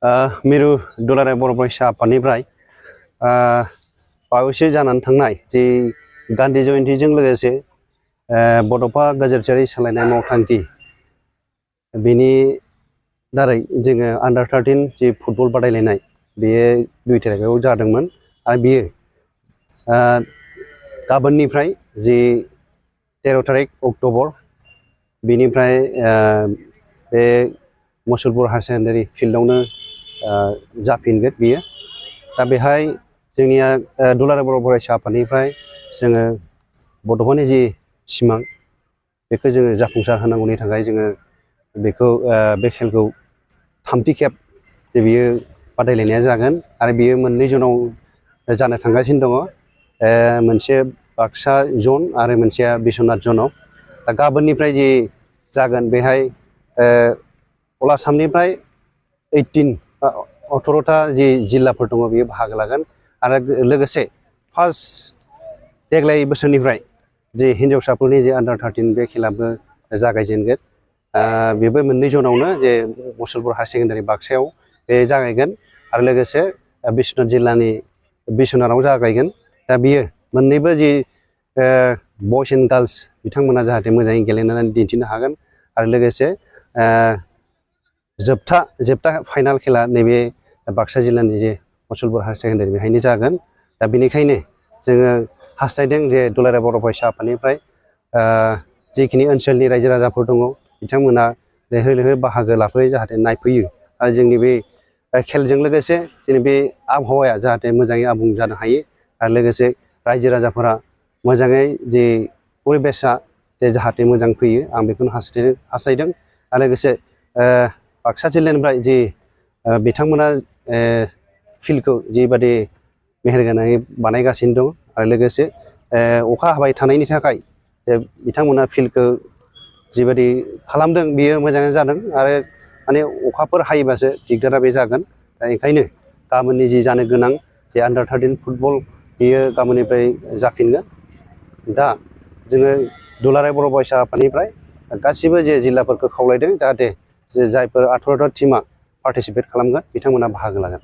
मिरु दुलाराय बर' फरायसा आफादनिफ्राय बावैसो जानानै थांनाय जे गान्धी जयन्तीजों लोगोसे बड'फा गेजेरारि सालायनाय मावथांखि बेनि दारै जोङो आन्डार 13 जे फुटबल बादायलायनाय बेयो 2 तारिखआव जादोंमोन आरो बेयो गाबोननिफ्राय जे 13 तारिख अक्ट'बर बेनिफ्राय बे मुसलपुर हायार सेकेन्डारि फिल्डआवनो जाफिनगोन बियो दा बेहाय जोंनिया दुलाराय बर' फरायसा आफादनिफ्राय जोङो बड'फानि जि सिमां बेखौ जोङो जाफुंसार होनांगौनि थाखाय जोङो बेखौ बे खेलखौ थामथि खेब जे बियो बादायलायनाया जागोन आरो बियो मोननै जनाव जानो थांगासिनो दङ मोनसे बाक्सा जन आरो मोनसेया बिश्वनाथ जनाव दा गाबोननिफ्राय जि जागोन बेहाय अल आसामनिफ्राय 18-18टा जि जिल्लाफोर दङ बियो बाहागो लागोन आरो लोगोसे फार्स्ट देग्लाय बोसोरनिफ्राय जे हिन्जावसाफोरनि जे आन्डार 13 बे खेलाबो जागायजेनगोन बेबो मोननै जनावनो जे मुसलपुर हायार सेकेन्डारि बाक्सायाव बे जागायगोन आरो लोगोसे बिश्वनाथ जिल्लानि बिश्वनाथाव जागायगोन दा बियो मोननैबो जि बयस एन्ड गार्लस बिथांमोना जाहाथे मोजाङै गेलेनानै दिन्थिनो हागोन आरो लोगोसे जोबथा फाइनाल खेला नैबे बाक्सा जिल्लानि जे मुसलपुर हायार सेकेन्डारि बेहायनो जागोन दा बेनिखायनो जोङो हास्थायदों जे दुलाराय बर' फरायसा आफादनिफ्राय जिखिनि ओनसोलनि रायजो राजाफोर दङ बिथांमोना लैहोर लैहोर बाहागो लाफैयो जाहाथे नायफैयो आरो जोंनि बे खेलजों लोगोसे जोंनि बे आबहावाया जाहाथे मोजाङै आबुं जानो हायो आरो लोगोसे रायजो राजाफोरा मोजाङै जे परिबेसा जे जाहाथे मोजां फैयो आं बेखौनो हास्थायदों आरो लोगोसे बाक्सा जिल्लानिफ्राय जि बिथांमोना फिल्डखौ जिबादि मेहेरगोनाङै बानायगासिनो दं आरो लोगोसे अखा हाबाय थानायनि थाखाय जे बिथांमोना फिल्डखौ जिबादि खालामदों बियो मोजाङै जादों आरो माने अखाफोर हायोबासो दिगदारा बे जागोन दा ओंखायनो गाबोननि जि जानो गोनां जे आन्डार 13 फुटबल बियो गाबोननिफ्राय जाफिनगोन दा जोङो दुलाराय बर' फरायसा आफादनिफ्राय गासिबो जे जिल्लाफोरखौ खावलायदों जाहाथे जे जायफोर 18टा टिमा पार्टिसिपेट खालामगोन बिथांमोना बाहागो लागोन।